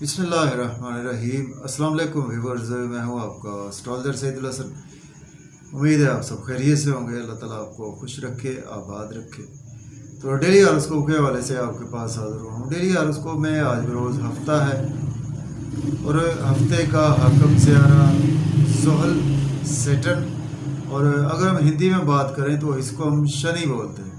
बिस्मिल्लाहिर्रहमानिर्रहीम। अस्सलाम वालेकुम व्यूअर्स, मैं हूं आपका एस्ट्रोलॉजर सैयदुल हसन। उम्मीद है आप सब खैरियत से होंगे। अल्लाह ताला आपको खुश रखे, आबाद रखे। तो डेली हॉरोस्कोप के हवाले से आपके पास हाजिर हूँ। डेली हॉरोस्कोप में आज रोज़ हफ्ता है और हफ्ते का हकम सियारा ज़ुहल सैटर्न, और अगर हम हिंदी में बात करें तो इसको हम शनि बोलते हैं।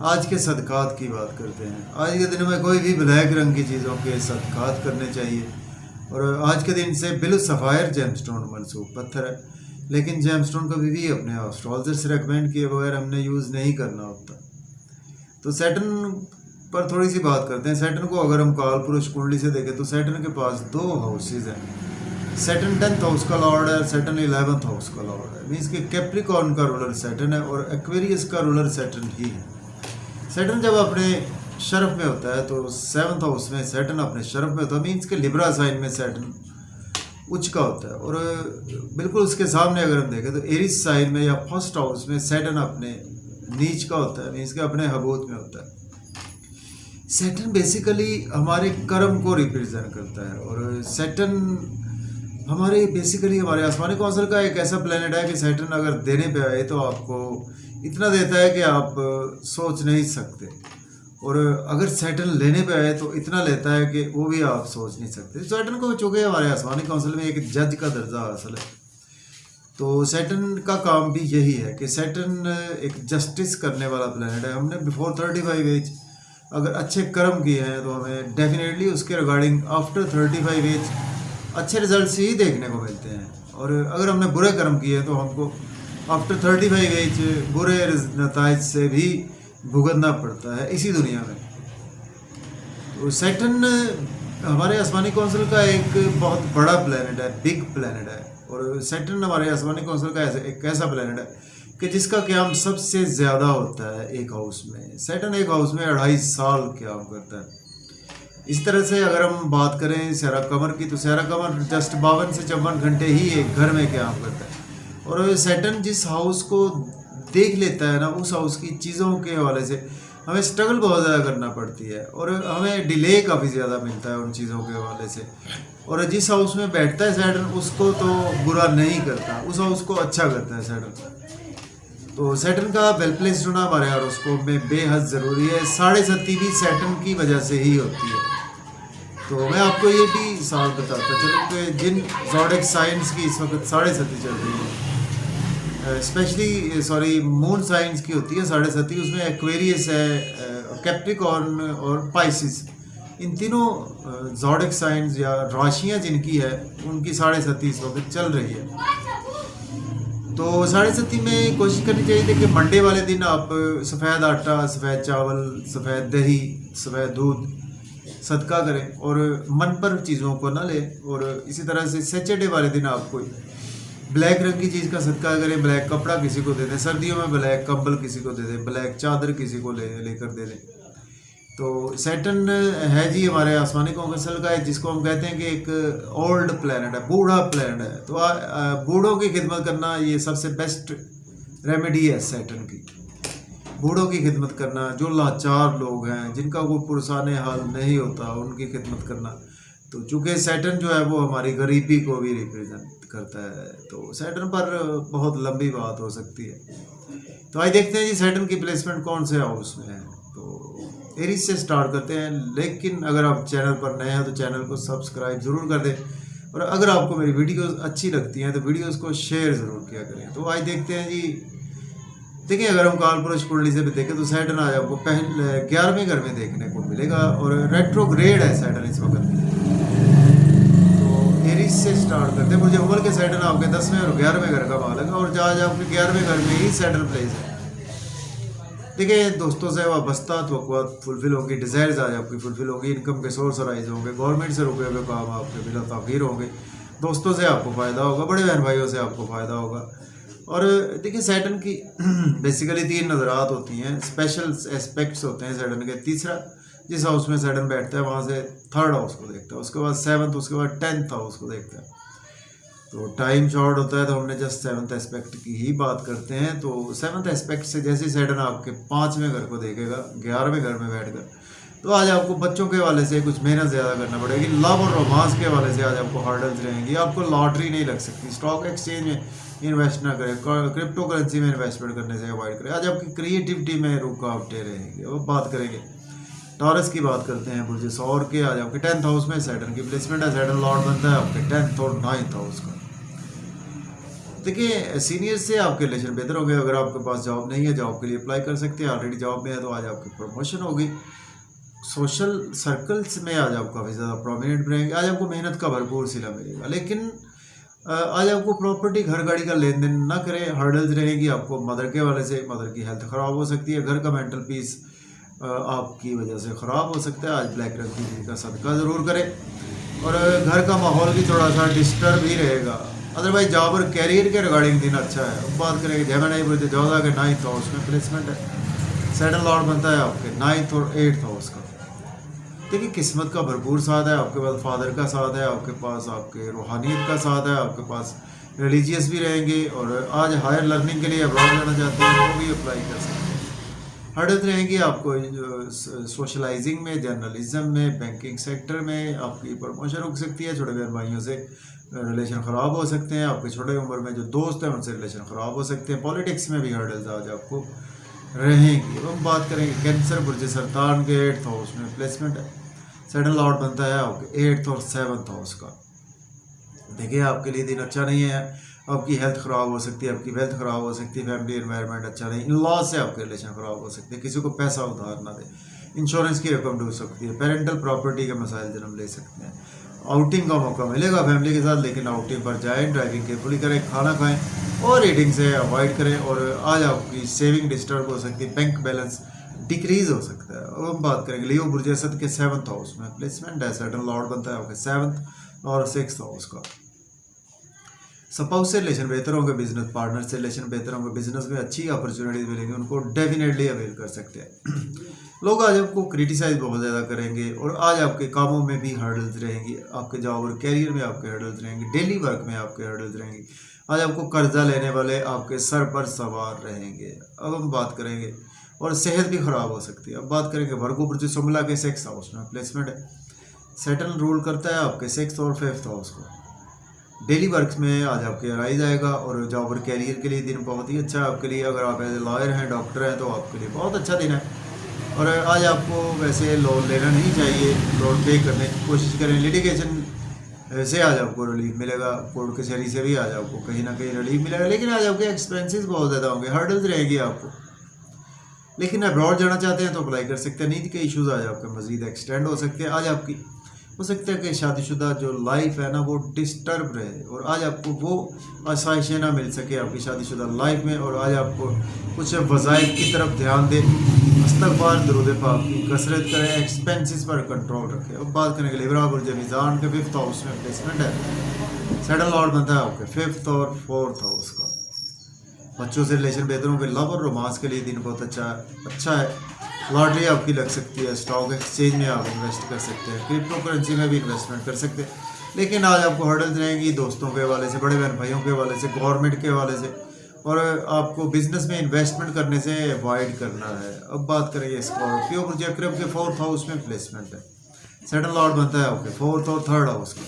आज के सदकात की बात करते हैं। आज के दिन में कोई भी ब्लैक रंग की चीज़ों के सदकात करने चाहिए। और आज के दिन से बिल सफ़ायर जेमस्टोन मनसूब पत्थर है, लेकिन जेमस्टोन कभी भी अपने एस्ट्रोलॉजर से रेकमेंड किए बगैर हमने यूज़ नहीं करना होता। तो सैटर्न पर थोड़ी सी बात करते हैं। सैटर्न को अगर हम काल पुरुष कुंडली से देखें तो सैटर्न के पास दो हाउसेज हैं। सैटर्न 10th हाउस का लॉर्ड है, सैटर्न 11th हाउस का लॉर्ड है। मीन्स कि कैप्रिकॉर्न का रूलर सैटर्न है और एक्वेरियस का रूलर सैटर्न ही है। सैटर्न जब अपने शरफ में होता है तो 7th हाउस में सैटर्न अपने शरफ में होता है। मीन्स के लिब्रा साइन में सैटर्न उच्च का होता है। और बिल्कुल उसके सामने अगर हम देखें तो एरिस साइन में या फर्स्ट हाउस में सैटर्न अपने नीच का होता है। मीन्स के अपने हबूत में होता है। सैटर्न बेसिकली हमारे कर्म को रिप्रेजेंट करता है। और सैटर्न हमारे बेसिकली हमारे आसमानी कौंसिल का एक ऐसा प्लेनेट है कि सैटर्न अगर देने पे आए तो आपको इतना देता है कि आप सोच नहीं सकते, और अगर सैटर्न लेने पे आए तो इतना लेता है कि वो भी आप सोच नहीं सकते। सैटर्न को चूँकि हमारे आसमानी कौंसिल में एक जज का दर्जा हासिल है, तो सैटर्न का काम भी यही है कि सैटर्न एक जस्टिस करने वाला प्लेनेट है। हमने बिफोर 35 एज अगर अच्छे कर्म किए हैं तो हमें डेफिनेटली उसके रिगार्डिंग आफ्टर 35 एज अच्छे रिजल्ट्स ही देखने को मिलते हैं। और अगर हमने बुरे कर्म किए तो हमको आफ्टर 35 एज बुरे नताइज से भी भुगतना पड़ता है इसी दुनिया में। तो सैटर्न हमारे आसमानी कौंसिल का एक बहुत बड़ा प्लेनेट है, बिग प्लेनेट है। और सैटर्न हमारे आसमानी कौंसिल का एक ऐसा प्लेनेट है कि जिसका क्याम सबसे ज़्यादा होता है एक हाउस में। सैटर्न एक हाउस में 2.5 साल क्याम करता है। इस तरह से अगर हम बात करें सहरा कमर की, तो सहरा कमर जस्ट 52 से 54 घंटे ही एक घर में क्याम करता है। और सैटर्न जिस हाउस को देख लेता है ना, उस हाउस की चीज़ों के हवाले से हमें स्ट्रगल बहुत ज़्यादा करना पड़ती है और हमें डिले काफ़ी ज़्यादा मिलता है उन चीज़ों के हवाले से। और जिस हाउस में बैठता है सैटर्न उसको तो बुरा नहीं करता, उस हाउस को अच्छा करता है सैटर्न। तो सैटर्न का वेल प्लेस्ड होना हमारे हॉरोस्कोप में बेहद ज़रूरी है। 7.5 भी सैटर्न की वजह से ही होती है। तो मैं आपको ये भी साथ बताता चलूँ कि जिन ज़ोडिएक साइंस की इस वक्त 7.5 चल रही है, स्पेशली मून साइंस की होती है 7.5, उसमें एक्वेरियस है, कैप्रिकॉर्न और पाइसिस, इन तीनों ज़ोडिएक साइंस या राशियाँ जिनकी है उनकी 7.5 इस वक्त चल रही है। तो 7.5 में कोशिश करनी चाहिए थी कि मंडे वाले दिन आप सफ़ेद आटा, सफ़ेद चावल, सफ़ेद दही, सफ़ेद दूध सदका करें और मन पर चीज़ों को ना लें। और इसी तरह से सैटरडे वाले दिन आप कोई ब्लैक रंग की चीज़ का सदका करें। ब्लैक कपड़ा किसी को दे दें, सर्दियों में ब्लैक कंबल किसी को दे दें, ब्लैक चादर किसी को लेकर दे दें। तो सैटर्न है जी हमारे आसमानी कौंसिल का है, जिसको हम कहते हैं कि एक ओल्ड प्लैनेट है, बूढ़ा प्लैनेट है। तो बूढ़ों की खिदमत करना ये सबसे बेस्ट रेमेडी है सैटर्न की। बूढ़ों की खिदमत करना, जो लाचार लोग हैं, जिनका कोई पुरसाने हाल नहीं होता, उनकी खिदमत करना। तो चूँकि सैटर्न जो है वो हमारी गरीबी को भी रिप्रेजेंट करता है, तो सैटर्न पर बहुत लंबी बात हो सकती है। तो आइए देखते हैं जी सैटर्न की प्लेसमेंट कौन से हाउस में है। तो एरीज से स्टार्ट करते हैं, लेकिन अगर आप चैनल पर नए हैं तो चैनल को सब्सक्राइब ज़रूर कर दें। और अगर आपको मेरी वीडियोस अच्छी लगती हैं तो वीडियोस को शेयर ज़रूर किया करें। तो आज देखते हैं जी, देखिए अगर हम काल पुरुष कुंडली से भी देखें तो सैटर्न आज आपको पहले 11वें घर में देखने को मिलेगा और रेट्रोग्रेड है सैटर्न इस वक्त। तो एरीज से स्टार्ट करते हैं। मुझे उम्र के सैटर्न आपके 10वें और 11वें घर का मालक है, और जहाँ आपके 11वें घर में ही सैटर्न प्लेस है। देखिए दोस्तों से वाबस्ता तो फुलफिल होगी, डिज़ायर्स आज आपकी फुलफिल होगी, इनकम के सोर्स राइज होंगे, गवर्नमेंट से रुके हुए काम आपके बिला ताख़ीर होंगे, दोस्तों से आपको फ़ायदा होगा, बड़े बहन भाइयों से आपको फ़ायदा होगा। और देखिए सैटर्न की बेसिकली 3 नज़रात होती हैं, स्पेशल एस्पेक्ट्स होते हैं सैटर्न के। तीसरा, जिस हाउस में सैटर्न बैठता है वहाँ से 3rd हाउस को देखता है, उसके बाद 7th, उसके बाद 10th हाउस को देखता है। तो टाइम शॉर्ट होता है तो हमने जस्ट 7th एस्पेक्ट की ही बात करते हैं। तो 7th एस्पेक्ट से जैसे सैटर्न आपके 5वें घर को देखेगा 11वें घर में बैठकर, तो आज आपको बच्चों के हवाले से कुछ मेहनत ज़्यादा करना पड़ेगी। लव और रोमांस के हवाले से आज आपको हर्डल्स रहेंगी। आपको लॉटरी नहीं लग सकती। स्टॉक एक्सचेंज में इन्वेस्ट ना करें, क्रिप्टो करेंसी में इन्वेस्टमेंट करने से अवॉइड करें। आज आपकी क्रिएटिविटी में रुकावटें रहेंगी। अब बात करेंगे टॉरस की, बात करते हैं बुर्ज सौर के। आज आपके 10th हाउस में सैटर्न की प्लेसमेंट है। सैटर्न लॉर्ड बनता है आपके 10th और 9th हाउस का। देखिए सीनियर से आपके रिलेशन बेहतर होंगे। अगर आपके पास जॉब नहीं है, जॉब के लिए अप्लाई कर सकते हैं। ऑलरेडी जॉब में है तो आज आपकी प्रमोशन होगी। सोशल सर्कल्स में आज आप काफ़ी ज़्यादा प्रोमिनेंट रहेंगे। आज आपको मेहनत का भरपूर सिला मिलेगा। लेकिन आज आपको प्रॉपर्टी, घर गाड़ी का लेन देन ना करें। हर्डल्स रहेगी आपको मदर के वाले से। मदर की हेल्थ ख़राब हो सकती है। घर का मेंटल पीस आपकी वजह से ख़राब हो सकता है। आज ब्लैक रंग की चीज़ का सदका ज़रूर करें। और घर का माहौल भी थोड़ा सा डिस्टर्ब ही रहेगा। अदरवाइज जॉब और कैरियर के रिगार्डिंग दिन अच्छा है। अब बात करेंगे जेमिनी बुर्ज जोधा के 9th हाउस में प्लेसमेंट है। सैटर्न लॉर्ड बनता है आपके 9th और 8th हाउस का। देखिए किस्मत का भरपूर साथ है। आपके पास फादर का साथ है, आपके पास आपके रूहानियत का साथ है, आपके पास रिलीजियस भी रहेंगे। और आज हायर लर्निंग के लिए अब्रॉड जाना चाहते हैं तो भी अप्लाई कर सकते हैं। हर्डल्स रहेंगी आपको सोशलाइजिंग में, जर्नलिज्म में, बैंकिंग सेक्टर में आपकी प्रमोशन हो सकती है। छोटे बहन भाइयों से रिलेशन ख़राब हो सकते हैं। आपके छोटे उम्र में जो दोस्त हैं उनसे रिलेशन ख़राब हो सकते हैं। पॉलिटिक्स में भी हर्डल्स आज आपको रहेंगी। अब हम बात करेंगे कैंसर बुर्ज सरतान के 8th हाउस में प्लेसमेंट है। सैटर्न लॉर्ड बनता है आपके 8th और 7th हाउस का। देखिए आपके लिए दिन अच्छा नहीं है। आपकी हेल्थ ख़राब हो सकती है, आपकी वेल्थ ख़राब हो सकती है, फैमिली एनवायरनमेंट अच्छा नहीं, इन लॉज से आपके रिलेशन ख़राब हो सकते हैं, किसी को पैसा उधार ना दे, इंश्योरेंस की रकम डूब सकती है, पेरेंटल प्रॉपर्टी के मसाइल जन्म ले सकते हैं। आउटिंग का मौका मिलेगा फैमिली के साथ, लेकिन आउटिंग पर जाएँ, ड्राइविंग केयरफुली करें, खाना खाएँ और रीडिंग से अवॉइड करें। और आज आपकी सेविंग डिस्टर्ब हो सकती है, बैंक बैलेंस डिक्रीज हो सकता है। अब हम बात करेंगे लियो बुर्ज असद के 7th हाउस में प्लेसमेंट है। सैटर्न लॉर्ड बनता है आपके 7th और 6th हाउस का। स्पाउस से रिलेशन बेहतर होंगे, बिजनेस पार्टनर से रिलेशन बेहतर होंगे, बिजनेस में अच्छी अपॉर्चुनिटीज मिलेंगी, उनको डेफिनेटली अवेल कर सकते हैं। लोग आज आपको क्रिटिसाइज बहुत ज़्यादा करेंगे और आज आपके कामों में भी हर्डल्स रहेंगी। आपके जॉब और कैरियर में आपके हर्डल्स रहेंगे, डेली वर्क में आपके हर्डल्स रहेंगी। आज आपको कर्जा लेने वाले आपके सर पर सवार रहेंगे। अब हम बात करेंगे और सेहत भी ख़राब हो सकती है। अब बात करेंगे वर्गो बुर्ज शुमला के 6th हाउस में प्लेसमेंट है। सैटर्न रूल करता है आपके 6th और 5th हाउस को। डेली वर्क्स में आज आपके राइज आएगा और जॉब और कैरियर के लिए दिन बहुत ही अच्छा है आपके लिए। अगर आप एज ए लॉयर हैं, डॉक्टर हैं, तो आपके लिए बहुत अच्छा दिन है। और आज आपको वैसे लोन लेना नहीं चाहिए, लोन पे करने की कोशिश करें। लिटिगेशन से आज आपको रिलीफ मिलेगा, कोर्ट कचहरी से भी आज आपको कहीं ना कहीं रिलीफ मिलेगा। लेकिन आज आपके एक्सपेंसेस बहुत ज़्यादा होंगे, हर्डल्स रहेगी आपको। लेकिन अब्रॉड जाना चाहते हैं तो अप्लाई कर सकते हैं। नींद के इश्यूज आज आपके मजीद एक्सटेंड हो सकते हैं। आज आपकी हो सकता है कि शादीशुदा जो लाइफ है ना वो डिस्टर्ब रहे और आज आपको वो आसाइशें ना मिल सके आपकी शादीशुदा लाइफ में। और आज आपको कुछ वज़ाइफ की तरफ ध्यान दें, इस्तग़फ़ार, दुरूद पाक की कसरत करें, एक्सपेंसेस पर कंट्रोल रखें। अब बात करेंगे लिब्रा बुर्ज मीज़ान के 5th हाउस में प्लेसमेंट है। सैटर्न लॉर्ड बनता है आपके 5th और 4th हाउस का। बच्चों से रिलेशन बेहतर होंगे। लव और रोमांस के लिए दिन बहुत अच्छा है। लॉटरी आपकी लग सकती है, स्टॉक एक्सचेंज में आप इन्वेस्ट कर सकते हैं, क्रिप्टो करेंसी में भी इन्वेस्टमेंट कर सकते हैं। लेकिन आज आपको हर्डल्स रहेंगी दोस्तों के हवाले से, बड़े बहन भाइयों के हवाले से, गवर्नमेंट के हवाले से, और आपको बिजनेस में इन्वेस्टमेंट करने से अवॉइड करना है। अब बात करेंगे स्कॉर्पियो बुर्ज अक्रब के 4th हाउस में प्लेसमेंट है। सैटर्न लॉर्ड बनता है आपके 4th और 3rd हाउस का।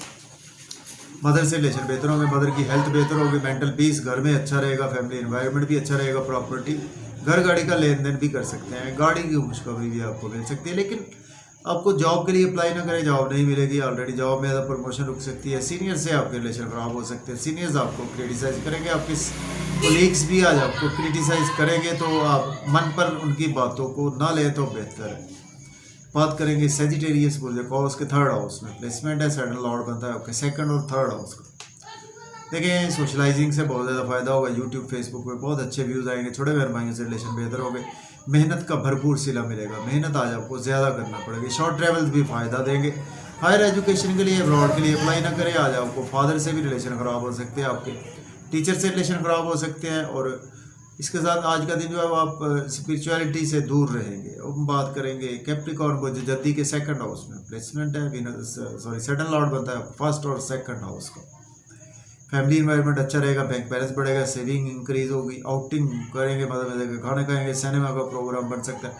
मदर से रिलेशन बेहतर होंगे, मदर की हेल्थ बेहतर होगी, मेंटल पीस घर में अच्छा रहेगा, फैमिली एनवायरनमेंट भी अच्छा रहेगा, प्रॉपर्टी, घर गाड़ी का लेन देन भी कर सकते हैं, गाड़ी की खुशखबरी भी आपको मिल सकती है। लेकिन आपको जॉब के लिए अप्लाई ना करें, जॉब नहीं मिलेगी। ऑलरेडी जॉब में ज़्यादा प्रमोशन रुक सकती है। सीनियर से आपके रिलेशन ख़राब हो सकते हैं, सीनियर्स आपको क्रिटिसाइज़ करेंगे, आपके कोलीग्स भी आज आपको क्रिटिसाइज़ करेंगे, तो आप मन पर उनकी बातों को ना लें तो बेहतर है। बात करेंगे सेजिटेरियस बुर्ज कॉस के 3rd हाउस में प्लेसमेंट है। सैटर्न लॉर्ड बनता है आपके 2nd और 3rd हाउस का। देखें सोशलाइजिंग से बहुत ज़्यादा फायदा होगा। यूट्यूब फेसबुक पे बहुत अच्छे व्यूज़ आएंगे, छोटे बहन भाइयों से रिलेशन बेहतर होंगे, मेहनत का भरपूर सिला मिलेगा, मेहनत आज आपको ज़्यादा करना पड़ेगी। शॉर्ट ट्रैवल्स भी फ़ायदा देंगे। हायर एजुकेशन के लिए अब्रॉड के लिए अप्लाई ना करें। आज आपको फादर से भी रिलेशन ख़राब हो सकते हैं, आपके टीचर से रिलेशन ख़राब हो सकते हैं। और इसके साथ आज का दिन जो है आप स्पिरिचुअलिटी से दूर रहेंगे। अब हम बात करेंगे कैप्रिकॉर्न बुर्ज जद्दी के 2nd हाउस में प्लेसमेंट है। सैटर्न लॉर्ड बनता है 1st और 2nd हाउस का। फैमिली इन्वायरमेंट अच्छा रहेगा, बैंक बैलेंस बढ़ेगा, सेविंग इंक्रीज होगी, आउटिंग करेंगे, मतलब खाना खाएंगे, सिनेमा का प्रोग्राम बन सकता है।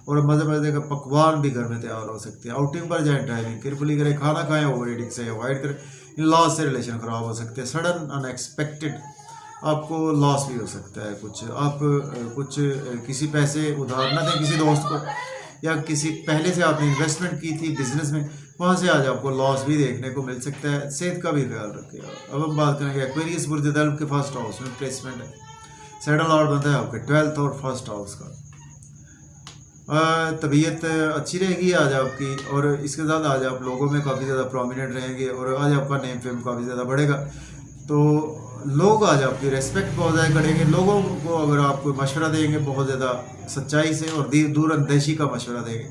और मज़े मज़े का पकवान भी घर में तैयार हो सकते हैं। आउटिंग पर जाएँ, ड्राइविंग केयरफुली करें, खाना खाएं, ओवर ईटिंग से अवॉइड करें। इन लॉस से रिलेशन ख़राब हो सकते हैं। सडन अनएक्सपेक्टेड आपको लॉस भी हो सकता है। कुछ किसी पैसे उधार ना दें किसी दोस्त को, या किसी पहले से आपने इन्वेस्टमेंट की थी बिजनेस में, वहाँ से आज आपको लॉस भी देखने को मिल सकता है। सेहत का भी ख्याल रखिएगा। अब हम बात करेंगे एक्वेरियस बुर्ज दल्ब के फर्स्ट हाउस में प्लेसमेंट है। सैटल लॉर्ड बनता है आपके 12th और फर्स्ट हाउस का। तबीयत अच्छी रहेगी आज आपकी, और इसके साथ आज आप लोगों में काफ़ी ज़्यादा प्रोमिनेंट रहेंगे, और आज आपका नेम फेम काफ़ी ज़्यादा बढ़ेगा। तो लोग आज आपकी रेस्पेक्ट बहुत ज़्यादा करेंगे। लोगों को अगर आप कोई मशवरा देंगे बहुत ज़्यादा सच्चाई से और दूर अंदेशी का मशवरा देंगे,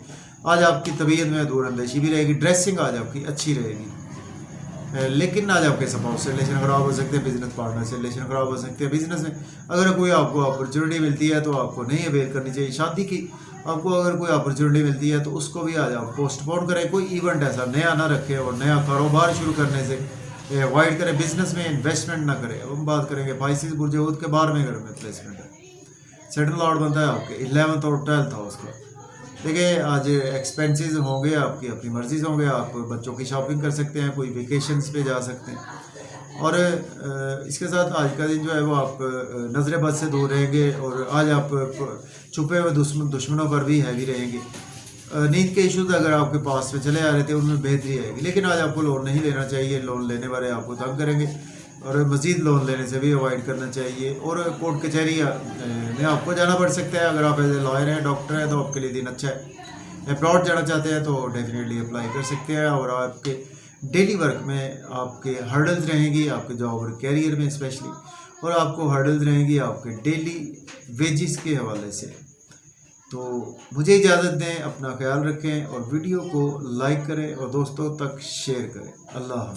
आज आपकी तबीयत में दूर अंदेशी भी रहेगी। ड्रेसिंग आज आपकी अच्छी रहेगी। लेकिन आज आपके स्पाउस से रिलेशन ख़राब हो सकते हैं, बिजनेस पार्टनर से रिलेशन ख़राब हो सकते हैं। बिजनेस में अगर कोई आपको अपॉर्चुनिटी मिलती है तो आपको नहीं अवेल करनी चाहिए। शादी की आपको अगर कोई अपॉर्चुनिटी मिलती है तो उसको भी आज आप पोस्टपोन करें। कोई इवेंट ऐसा नया ना रखें, और नया कारोबार शुरू करने से अवॉइड करें। बिजनेस में इन्वेस्टमेंट ना करें। अब हम बात करेंगे पाइसिस बुर्ज हूद के 12वें घर में प्लेसमेंट है। सेटल लॉर्ड बनता है आपके 11th और 12th हाउस का। देखिए आज एक्सपेंसेस होंगे आपकी अपनी मर्जी से होंगे। आप बच्चों की शॉपिंग कर सकते हैं, कोई वेकेशंस पे जा सकते हैं, और इसके साथ आज का दिन जो है वो आप नज़र बद से दूर रहेंगे, और आज आप छुपे हुए दुश्मनों पर भी हैवी रहेंगे। नींद के इश्यूज अगर आपके पास में चले आ रहे थे उनमें बेहतरी आएगी, लेकिन आज आपको लोन नहीं लेना चाहिए। लोन लेने वाले आपको तंग करेंगे, और मज़ीद लोन लेने से भी अवॉइड करना चाहिए। और कोर्ट कचहरी में आपको जाना पड़ सकता है। अगर आप एज ए लॉयर हैं, डॉक्टर हैं, तो आपके लिए दिन अच्छा है। अब्रॉड जाना चाहते हैं तो डेफिनेटली अप्लाई कर सकते हैं। और आपके डेली वर्क में आपके हर्डल्स रहेंगी, आपके जॉब और कैरियर में स्पेशली, और आपको हर्डल्स रहेंगी आपके डेली वेजिस के हवाले से। तो मुझे इजाज़त दें, अपना ख्याल रखें, और वीडियो को लाइक करें और दोस्तों तक शेयर करें। अल्लाह हाफ़िज़।